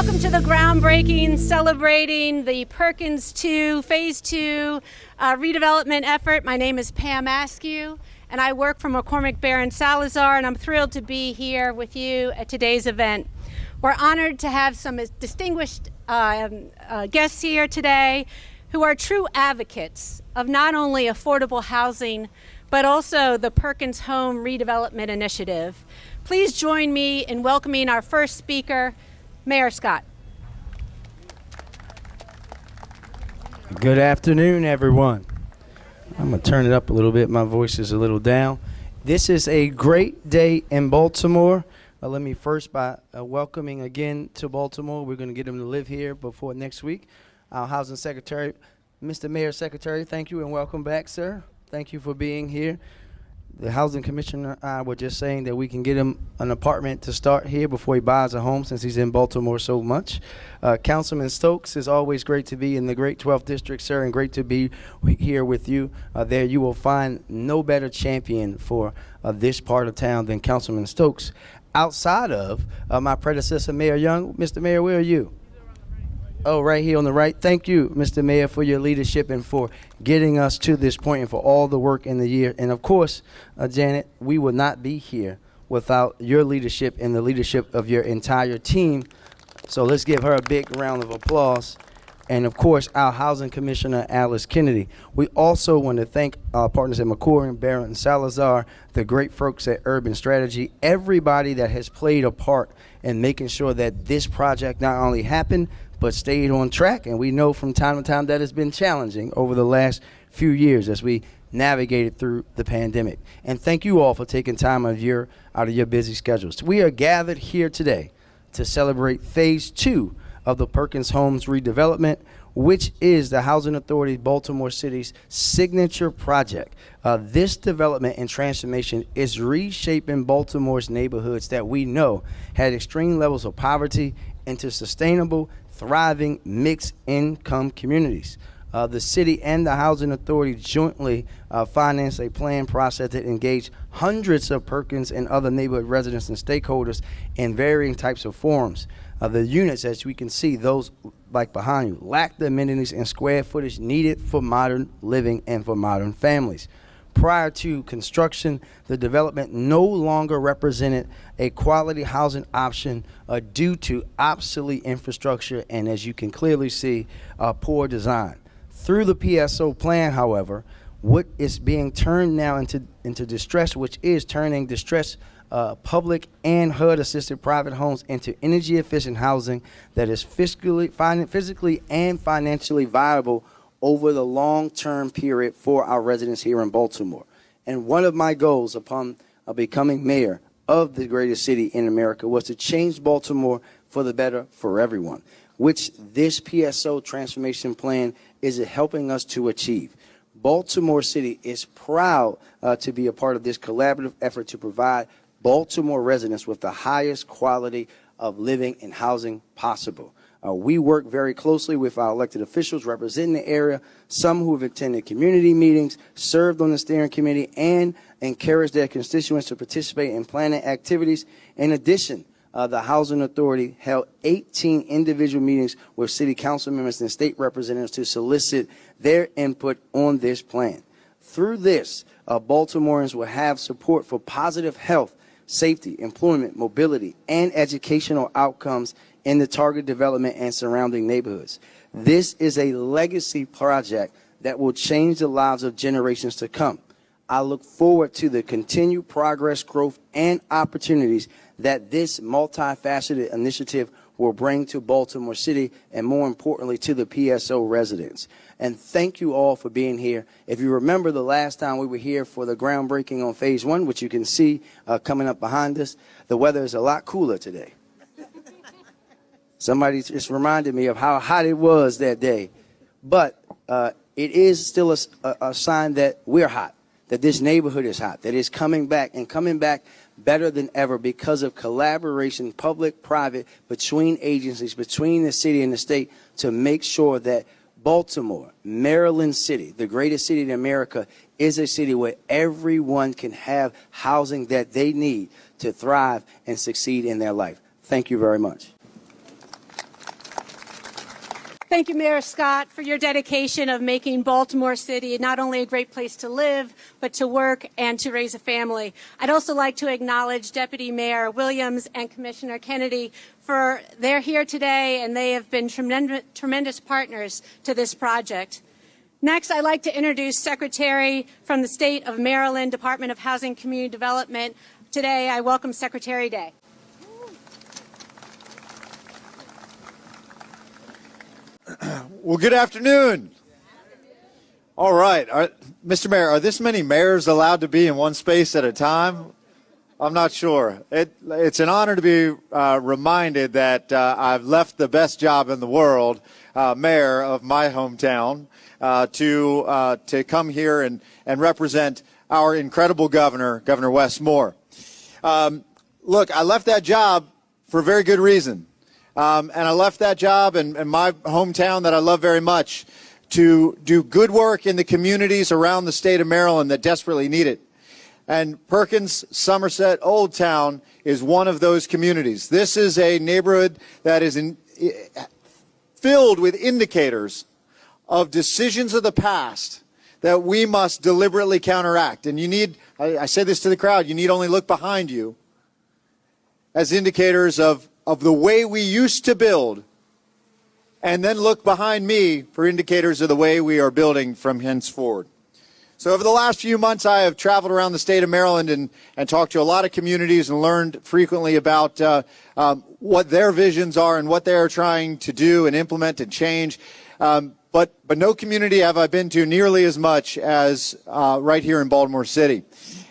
Welcome to the groundbreaking, celebrating the Perkins 2, Phase 2 redevelopment effort. My name is Pam Askew, and I work for McCormick Barron Salazar, and I'm thrilled to be here with you at today's event. We're honored to have some distinguished guests here today who are true advocates of not only affordable housing, but also the Perkins Home Redevelopment Initiative. Please join me in welcoming our first speaker, Mayor Scott. Good afternoon, everyone. I'm going to turn it up a little bit. My voice is a little down. This is a great day in Baltimore. Let me first by welcoming again to Baltimore. We're going to get them to live here before next week. Our Housing Secretary, Mr. Mayor Secretary, thank you and welcome back, sir. Thank you for being here. The Housing Commissioner and I were just saying that we can get him an apartment to start here before he buys a home since he's in Baltimore so much. Councilman Stokes, it's always great to be in the great 12th District, sir, and great to be here with you. There you will find no better champion for this part of town than Councilman Stokes. Outside of my predecessor, Mayor Young. Mr. Mayor, where are you? Oh, right here on the right. Thank you, Mr. Mayor, for your leadership and for getting us to this point and for all the work in the year. And of course, Janet, we would not be here without your leadership and the leadership of your entire team. So let's give her a big round of applause. And of course, our Housing Commissioner, Alice Kennedy. We also want to thank our partners at McCormick, Barron, and Salazar, the great folks at Urban Strategy, everybody that has played a part in making sure that this project not only happened, but stayed on track. And we know from time to time that has been challenging over the last few years as we navigated through the pandemic. And thank you all for taking time out of your busy schedules. We are gathered here today to celebrate Phase 2 of the Perkins Homes redevelopment, which is the Housing Authority Baltimore City's signature project. This development and transformation is reshaping Baltimore's neighborhoods that we know had extreme levels of poverty into sustainable, thriving, mixed-income communities. The city and the Housing Authority jointly financed a plan process that engaged hundreds of Perkins and other neighborhood residents and stakeholders in varying types of forums. The units, as we can see, those like behind you, lack the amenities and square footage needed for modern living and for modern families. Prior to construction, the development no longer represented a quality housing option due to obsolete infrastructure and, as you can clearly see, poor design. Through the PSO plan, however, what is being turned now into distress, which is turning distressed public and HUD-assisted private homes into energy-efficient housing that is physically and financially viable over the long-term period for our residents here in Baltimore. And one of my goals upon becoming mayor of the greatest city in America was to change Baltimore for the better for everyone, which this PSO transformation plan is helping us to achieve. Baltimore City is proud to be a part of this collaborative effort to provide Baltimore residents with the highest quality of living and housing possible. We work very closely with our elected officials representing the area, some who have attended community meetings, served on the steering committee, and encouraged their constituents to participate in planning activities. In addition, the Housing Authority held 18 individual meetings with city council members and state representatives to solicit their input on this plan. Through this, Baltimoreans will have support for positive health, safety, employment, mobility, and educational outcomes in the target development and surrounding neighborhoods. This is a legacy project that will change the lives of generations to come. I look forward to the continued progress, growth, and opportunities that this multifaceted initiative will bring to Baltimore City and, more importantly, to the PSO residents. And thank you all for being here. If you remember the last time we were here for the groundbreaking on Phase 1, which you can see coming up behind us, the weather is a lot cooler today. Somebody just reminded me of how hot it was that day. But it is still a sign that we're hot, that this neighborhood is hot, that it's coming back and coming back better than ever because of collaboration, public, private, between agencies, between the city and the state to make sure that Baltimore, Maryland City, the greatest city in America, is a city where everyone can have housing that they need to thrive and succeed in their life. Thank you very much. Thank you, Mayor Scott, for your dedication of making Baltimore City not only a great place to live, but to work and to raise a family. I'd also like to acknowledge Deputy Mayor Williams and Commissioner Kennedy for they're here today, and they have been tremendous partners to this project. Next, I'd like to introduce Secretary from the State of Maryland, Department of Housing and Community Development. Today, I welcome Secretary Day. Well, good afternoon. All right. Mr. Mayor, are this many mayors allowed to be in one space at a time? I'm not sure. It's an honor to be reminded that I've left the best job in the world, mayor of my hometown, to come here and represent our incredible governor, Governor Wes Moore. Look, I left that job for a very good reason. And I left that job in my hometown that I love very much to do good work in the communities around the state of Maryland that desperately need it. And Perkins, Somerset, Old Town is one of those communities. This is a neighborhood that is filled with indicators of decisions of the past that we must deliberately counteract. And you need, I say this to the crowd, you need only look behind you as indicators of the way we used to build, and then look behind me for indicators of the way we are building from henceforward. So over the last few months, I have traveled around the state of Maryland and talked to a lot of communities and learned frequently about what their visions are and what they are trying to do and implement and change. But no community have I been to nearly as much as right here in Baltimore City.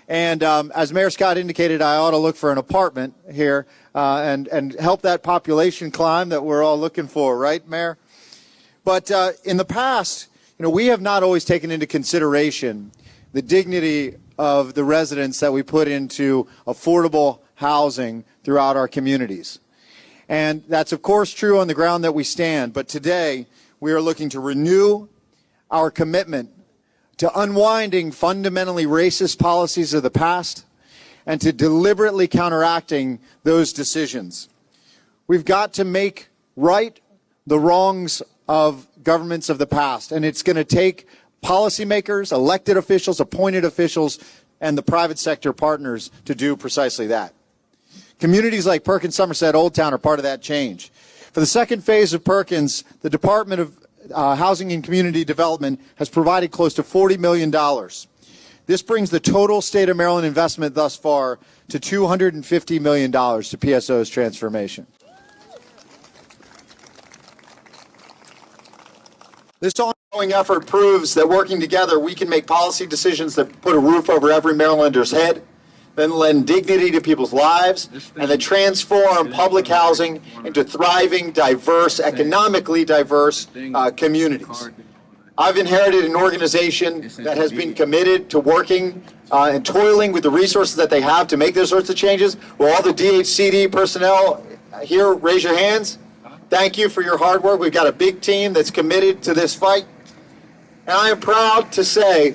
And as Mayor Scott indicated, I ought to look for an apartment here and help that population climb that we're all looking for, right, Mayor? But in the past, we have not always taken into consideration the dignity of the residents that we put into affordable housing throughout our communities. And that's, of course, true on the ground that we stand. But today, we are looking to renew our commitment to unwinding fundamentally racist policies of the past and to deliberately counteracting those decisions. We've got to make right the wrongs of governments of the past, and it's going to take policymakers, elected officials, appointed officials, and the private sector partners to do precisely that. Communities like Perkins, Somerset, Old Town are part of that change. For the second phase of Perkins, the Department of Housing and Community Development has provided close to $40 million. This brings the total state of Maryland investment thus far to $250 million to PSO's transformation. This ongoing effort proves that working together, we can make policy decisions that put a roof over every Marylander's head, then lend dignity to people's lives, and then transform public housing into thriving, diverse, economically diverse communities. I've inherited an organization that has been committed to working and toiling with the resources that they have to make those sorts of changes. Will all the DHCD personnel here raise your hands? Thank you for your hard work. We've got a big team that's committed to this fight. And I am proud to say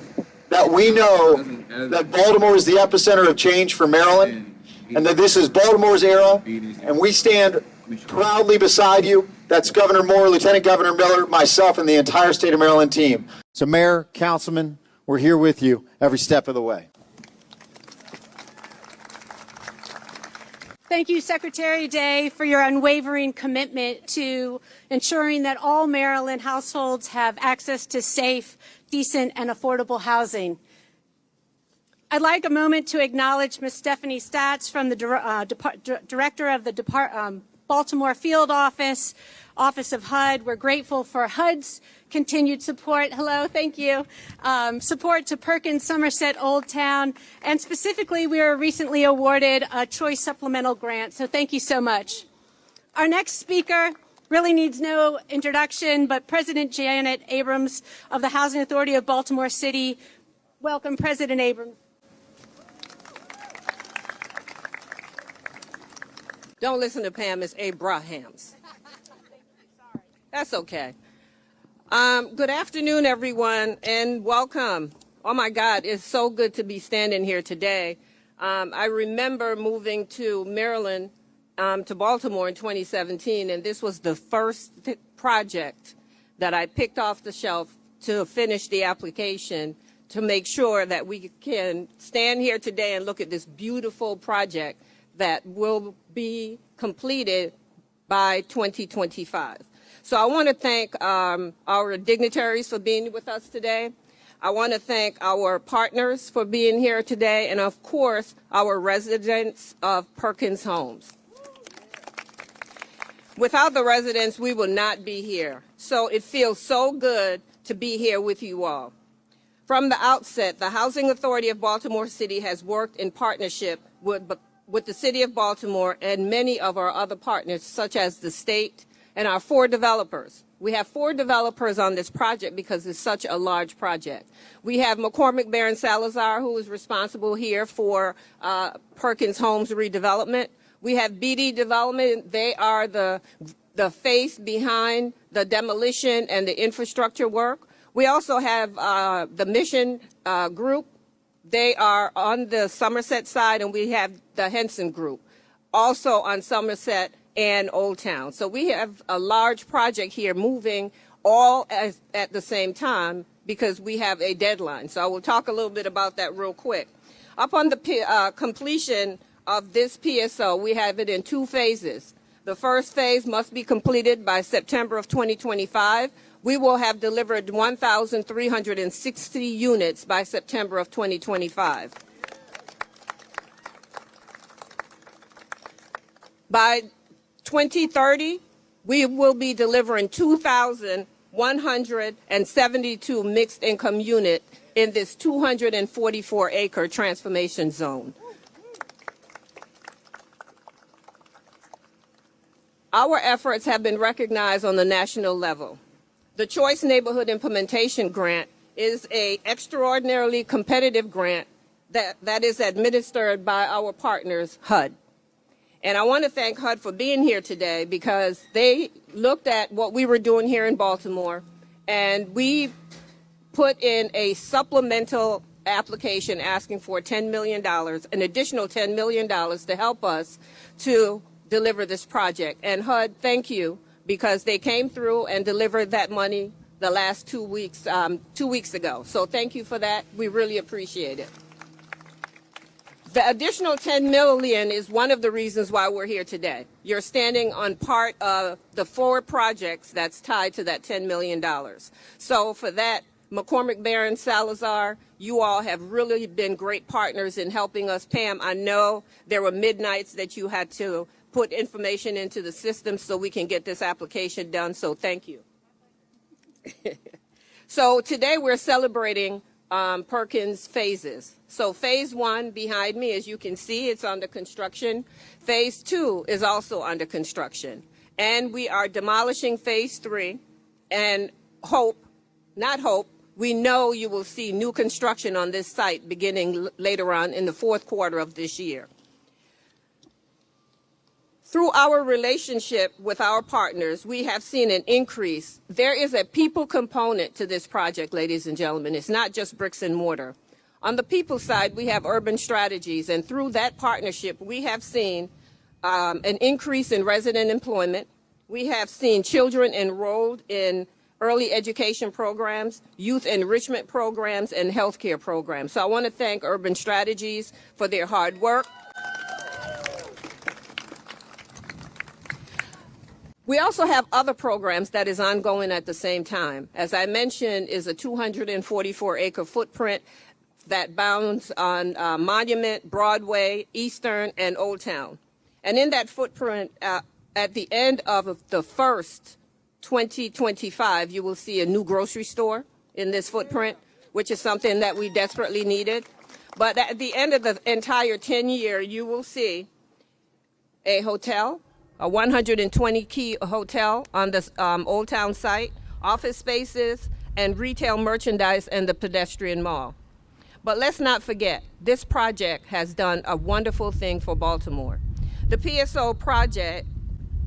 that we know that Baltimore is the epicenter of change for Maryland, and that this is Baltimore's era, and we stand proudly beside you. That's Governor Moore, Lieutenant Governor Miller, myself, and the entire state of Maryland team. So Mayor, Councilman, we're here with you every step of the way. Thank you, Secretary Day, for your unwavering commitment to ensuring that all Maryland households have access to safe, decent, and affordable housing. I'd like a moment to acknowledge Ms. Stephanie Statz from the Director of the Baltimore Field Office of HUD. We're grateful for HUD's continued support. Hello, thank you. Support to Perkins, Somerset, Old Town, and specifically we were recently awarded a Choice Supplemental Grant, so thank you so much. Our next speaker really needs no introduction, but President Janet Abrams of the Housing Authority of Baltimore City. Welcome, President Abrams. Don't listen to Pam, it's Abrahams. That's okay. Good afternoon, everyone, and welcome. Oh, my God, it's so good to be standing here today. I remember moving to Maryland, to Baltimore in 2017, and this was the first project that I picked off the shelf to finish the application to make sure that we can stand here today and look at this beautiful project that will be completed by 2025. So I want to thank our dignitaries for being with us today. I want to thank our partners for being here today, and of course, our residents of Perkins Homes. Without the residents, we will not be here. So it feels so good to be here with you all. From the outset, the Housing Authority of Baltimore City has worked in partnership with the City of Baltimore and many of our other partners, such as the state and our 4 developers. We have 4 developers on this project because it's such a large project. We have McCormick Baron Salazar, who is responsible here for Perkins Homes redevelopment. We have BD Development. They are the face behind the demolition and the infrastructure work. We also have the Mission Group. They are on the Somerset side, and we have the Henson Group, also on Somerset and Old Town. So we have a large project here moving all at the same time because we have a deadline. So I will talk a little bit about that real quick. Upon the completion of this PSO, we have it in 2 phases. The first phase must be completed by September of 2025. We will have delivered 1,360 units by September of 2025. By 2030, we will be delivering 2,172 mixed income units in this 244-acre transformation zone. Our efforts have been recognized on the national level. The Choice Neighborhood Implementation Grant is an extraordinarily competitive grant that is administered by our partners, HUD. And I want to thank HUD for being here today because they looked at what we were doing here in Baltimore, and we put in a supplemental application asking for $10 million, an additional $10 million to help us to deliver this project. And HUD, thank you, because they came through and delivered that money the last 2 weeks ago. So thank you for that. We really appreciate it. The additional $10 million is one of the reasons why we're here today. You're standing on part of the 4 projects that's tied to that $10 million. So for that, McCormick Baron Salazar, you all have really been great partners in helping us. Pam, I know there were midnights that you had to put information into the system so we can get this application done, so thank you. So today we're celebrating Perkins phases. So phase 1 behind me, as you can see, it's under construction. Phase 2 is also under construction. And we are demolishing phase 3 and we know you will see new construction on this site beginning later on in the 4th quarter of this year. Through our relationship with our partners, we have seen an increase. There is a people component to this project, ladies and gentlemen. It's not just bricks and mortar. On the people side, we have urban strategies, and through that partnership, we have seen an increase in resident employment. We have seen children enrolled in early education programs, youth enrichment programs, and healthcare programs. So I want to thank Urban Strategies for their hard work. We also have other programs that is ongoing at the same time. As I mentioned, is a 244-acre footprint that bounds on Monument, Broadway, Eastern, and Old Town. And in that footprint, at the end of the first 2025, you will see a new grocery store in this footprint, which is something that we desperately needed. But at the end of the entire 10-year, you will see a hotel, a 120-key hotel on the Old Town site, office spaces, and retail merchandise and the pedestrian mall. But let's not forget, this project has done a wonderful thing for Baltimore. The PSO project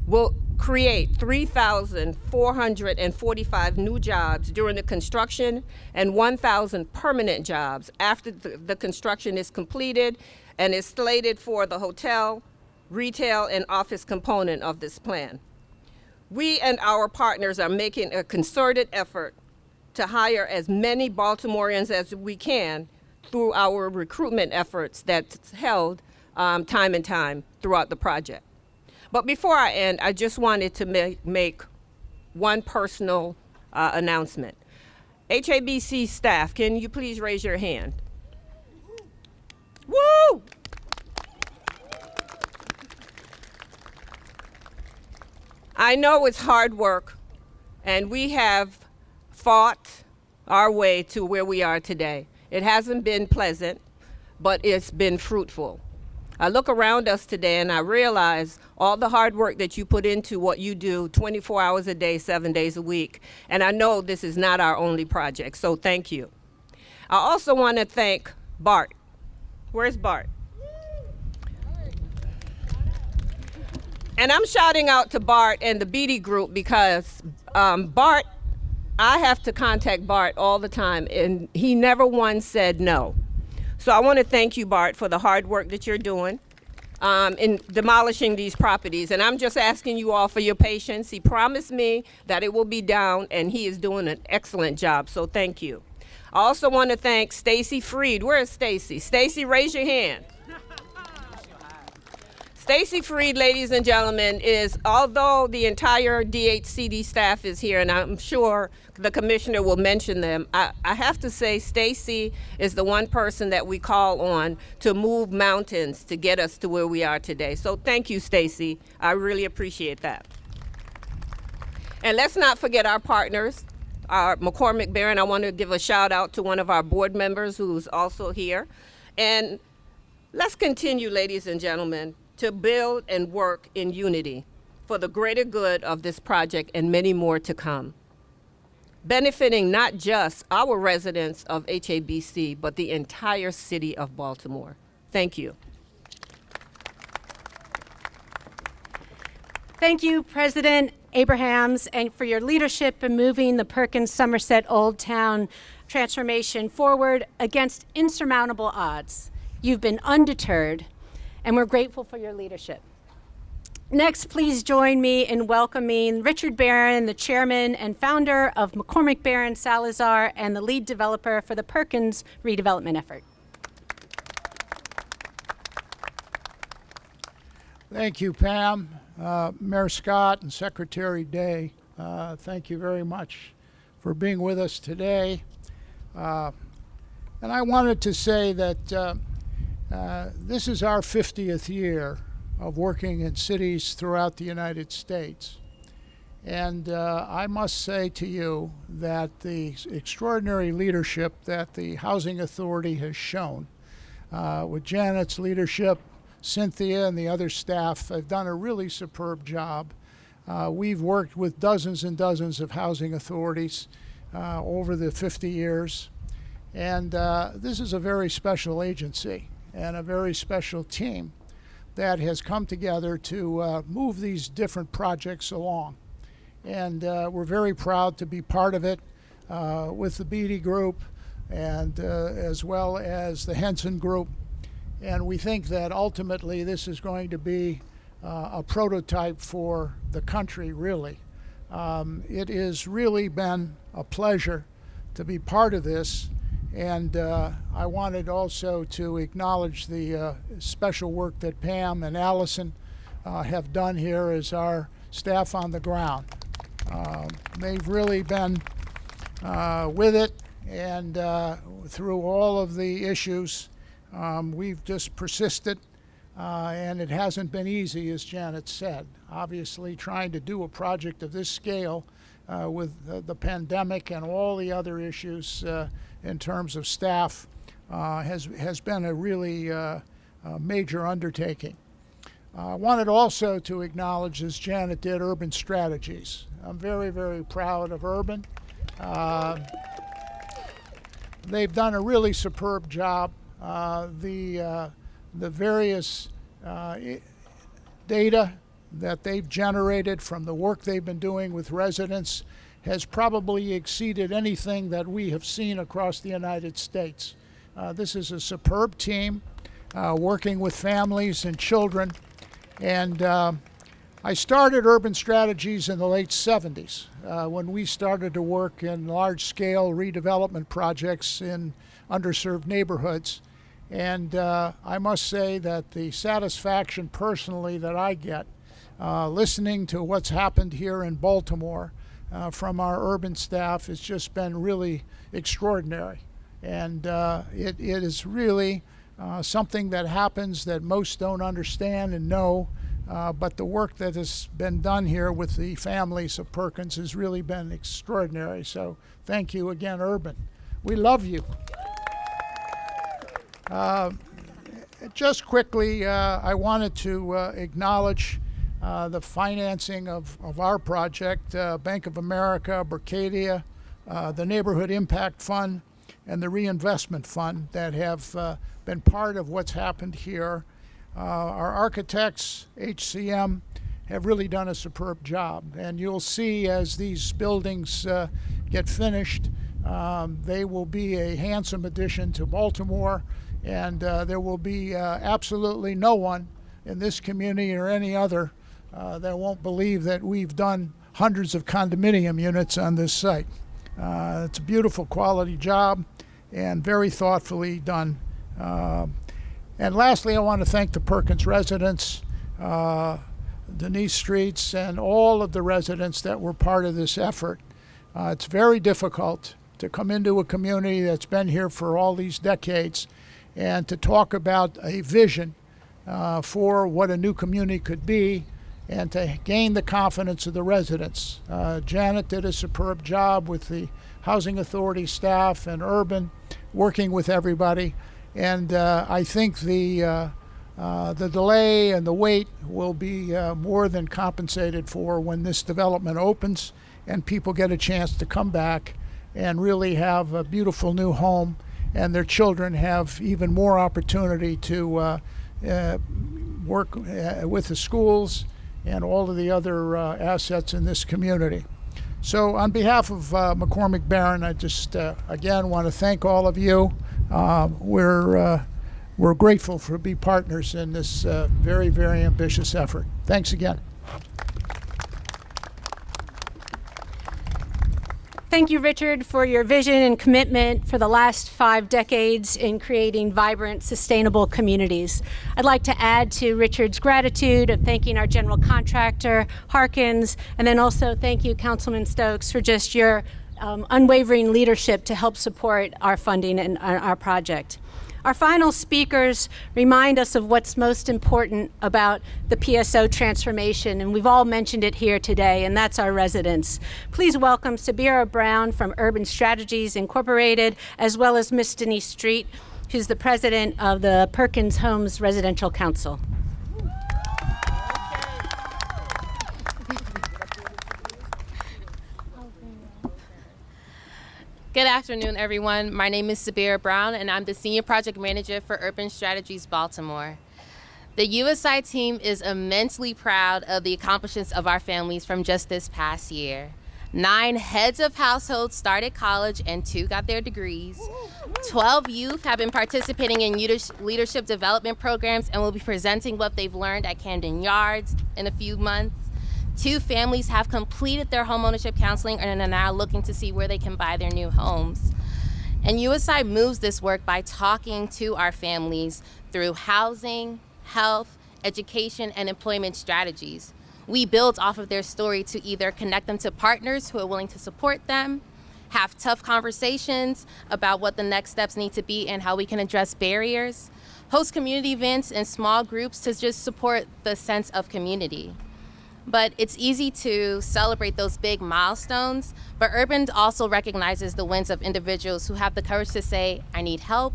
will create 3,445 new jobs during the construction and 1,000 permanent jobs after the construction is completed and is slated for the hotel, retail, and office component of this plan. We and our partners are making a concerted effort to hire as many Baltimoreans as we can through our recruitment efforts that's held time and time throughout the project. But before I end, I just wanted to make one personal announcement. HABC staff, can you please raise your hand? Woo! I know it's hard work, and we have fought our way to where we are today. It hasn't been pleasant, but it's been fruitful. I look around us today and I realize all the hard work that you put into what you do 24 hours a day, 7 days a week. And I know this is not our only project, so thank you. I also want to thank Bart. Where's Bart? And I'm shouting out to Bart and the Beatty Group because Bart, I have to contact Bart all the time, and he never once said no. So I want to thank you, Bart, for the hard work that you're doing in demolishing these properties. And I'm just asking you all for your patience. He promised me that it will be down, and he is doing an excellent job, so thank you. I also want to thank Stacy Freed. Where is Stacy? Stacy, raise your hand. Stacy Freed, ladies and gentlemen, is, although the entire DHCD staff is here, and I'm sure the commissioner will mention them, I have to say Stacy is the one person that we call on to move mountains to get us to where we are today. So thank you, Stacy. I really appreciate that. And let's not forget our partners, our McCormick Barron. I want to give a shout out to one of our board members who's also here. And let's continue, ladies and gentlemen, to build and work in unity for the greater good of this project and many more to come, benefiting not just our residents of HABC, but the entire city of Baltimore. Thank you. Thank you, President Abrahams, and for your leadership in moving the Perkins Somerset Old Town transformation forward against insurmountable odds. You've been undeterred, and we're grateful for your leadership. Next, please join me in welcoming Richard Barron, the chairman and founder of McCormick Barron Salazar and the lead developer for the Perkins redevelopment effort. Thank you, Pam, Mayor Scott, and Secretary Day. Thank you very much for being with us today. And I wanted to say that this is our 50th year of working in cities throughout the United States. And I must say to you that the extraordinary leadership that the Housing Authority has shown, with Janet's leadership, Cynthia and the other staff have done a really superb job. We've worked with dozens and dozens of housing authorities over the 50 years. And this is a very special agency and a very special team that has come together to move these different projects along. And we're very proud to be part of it with the Beatty Group and as well as the Henson Group. And we think that ultimately this is going to be a prototype for the country, really. It has really been a pleasure to be part of this. And I wanted also to acknowledge the special work that Pam and Allison have done here as our staff on the ground. They've really been with it, and through all of the issues, we've just persisted, and it hasn't been easy, as Janet said. Obviously, trying to do a project of this scale with the pandemic and all the other issues in terms of staff has been a really major undertaking. I wanted also to acknowledge, as Janet did, Urban Strategies. I'm very, very proud of Urban. They've done a really superb job. The various data that they've generated from the work they've been doing with residents has probably exceeded anything that we have seen across the United States. This is a superb team working with families and children, and I started Urban Strategies in the late 70s when we started to work in large-scale redevelopment projects in underserved neighborhoods. And I must say that the satisfaction personally that I get listening to what's happened here in Baltimore from our urban staff has just been really extraordinary. And it is really something that happens that most don't understand and know, but the work that has been done here with the families of Perkins has really been extraordinary. So thank you again, Urban. We love you. Just quickly, I wanted to acknowledge the financing of our project, Bank of America, Berkadia, the Neighborhood Impact Fund, and the Reinvestment Fund that have been part of what's happened here. Our architects, HCM, have really done a superb job. And you'll see as these buildings get finished, they will be a handsome addition to Baltimore. And there will be absolutely no one in this community or any other that won't believe that we've done hundreds of condominium units on this site. It's a beautiful quality job and very thoughtfully done. And lastly, I want to thank the Perkins residents, Denise Streets, and all of the residents that were part of this effort. It's very difficult to come into a community that's been here for all these decades and to talk about a vision for what a new community could be and to gain the confidence of the residents. Janet did a superb job with the Housing Authority staff and Urban, working with everybody. And I think the delay and the wait will be more than compensated for when this development opens and people get a chance to come back and really have a beautiful new home, and their children have even more opportunity to work with the schools and all of the other assets in this community. So on behalf of McCormick Barron, I just again want to thank all of you. We're grateful for be partners in this very, very ambitious effort. Thanks again. Thank you, Richard, for your vision and commitment for the last 5 decades in creating vibrant, sustainable communities. I'd like to add to Richard's gratitude of thanking our general contractor, Perkins, and then also thank you, Councilman Stokes, for just your unwavering leadership to help support our funding and our project. Our final speakers remind us of what's most important about the PSO transformation, and we've all mentioned it here today, and that's our residents. Please welcome Sabira Brown from Urban Strategies Incorporated, as well as Miss Denise Street, who's the president of the Perkins Homes Residential Council. Good afternoon, everyone. My name is Sabira Brown, and I'm the Senior Project Manager for Urban Strategies Baltimore. The USI team is immensely proud of the accomplishments of our families from just this past year. 9 heads of households started college and 2 got their degrees. 12 youth have been participating in leadership development programs and will be presenting what they've learned at Camden Yards in a few months. 2 families have completed their homeownership counseling and are now looking to see where they can buy their new homes. And USI moves this work by talking to our families through housing, health, education, and employment strategies. We build off of their story to either connect them to partners who are willing to support them, have tough conversations about what the next steps need to be and how we can address barriers, host community events and small groups to just support the sense of community. But it's easy to celebrate those big milestones, but Urban also recognizes the wins of individuals who have the courage to say, I need help,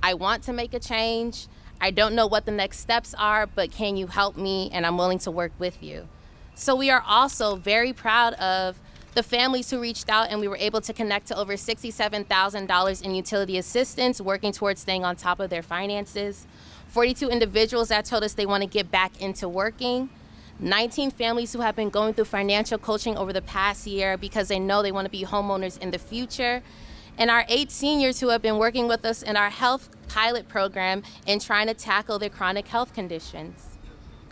I want to make a change, I don't know what the next steps are, but can you help me, and I'm willing to work with you. So we are also very proud of the families who reached out, and we were able to connect to over $67,000 in utility assistance, working towards staying on top of their finances. 42 individuals that told us they want to get back into working. 19 families who have been going through financial coaching over the past year because they know they want to be homeowners in the future. And our 8 seniors who have been working with us in our health pilot program and trying to tackle their chronic health conditions.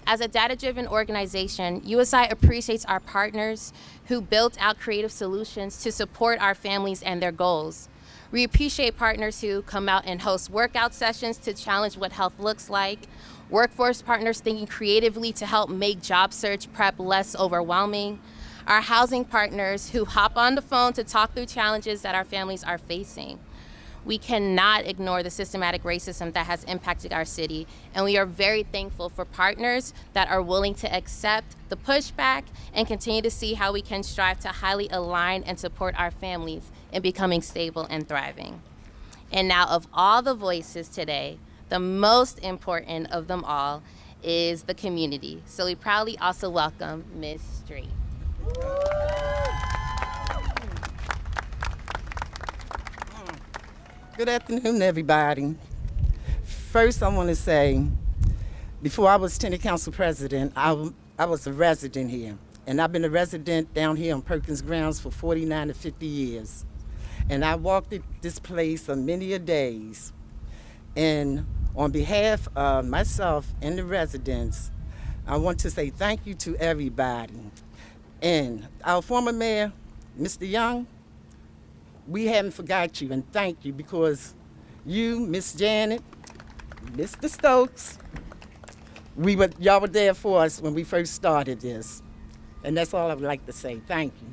As a data-driven organization, USI appreciates our partners who built out creative solutions to support our families and their goals. We appreciate partners who come out and host workout sessions to challenge what health looks like, workforce partners thinking creatively to help make job search prep less overwhelming, our housing partners who hop on the phone to talk through challenges that our families are facing. We cannot ignore the systematic racism that has impacted our city, and we are very thankful for partners that are willing to accept the pushback and continue to see how we can strive to highly align and support our families in becoming stable and thriving. And now, of all the voices today, the most important of them all is the community. So we proudly also welcome Ms. Street. Good afternoon, everybody. First, I want to say, before I was Tenant Council President, I was a resident here. And I've been a resident down here on Perkins grounds for 49 to 50 years. And I walked this place on many a days. And on behalf of myself and the residents, I want to say thank you to everybody. And our former mayor, Mr. Young, we haven't forgot you, and thank you, because you, Miss Janet, Mr. Stokes, y'all were there for us when we first started this. And that's all I would like to say. Thank you.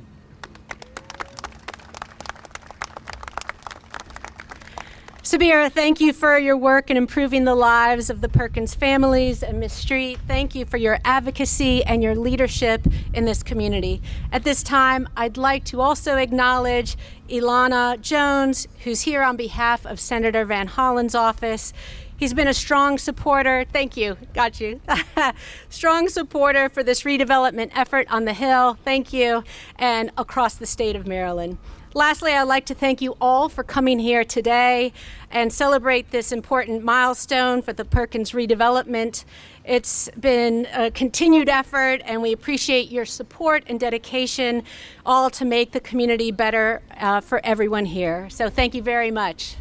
Sabira, thank you for your work in improving the lives of the Perkins families, and Ms. Street, thank you for your advocacy and your leadership in this community. At this time, I'd like to also acknowledge Ilana Jones, who's here on behalf of Senator Van Hollen's office. He's been a strong supporter, thank you, got you, strong supporter for this redevelopment effort on the Hill, thank you, and across the state of Maryland. Lastly, I'd like to thank you all for coming here today and celebrate this important milestone for the Perkins redevelopment. It's been a continued effort, and we appreciate your support and dedication, all to make the community better for everyone here. So thank you very much.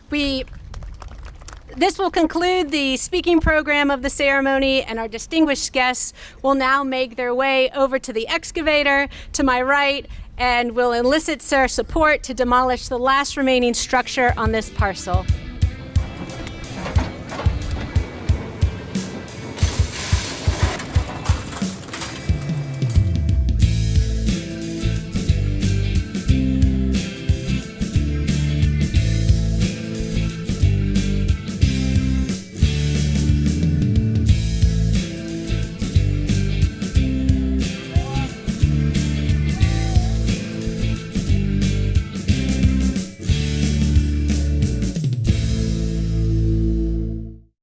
This will conclude the speaking program of the ceremony, and our distinguished guests will now make their way over to the excavator to my right, and will elicit their support to demolish the last remaining structure on this parcel.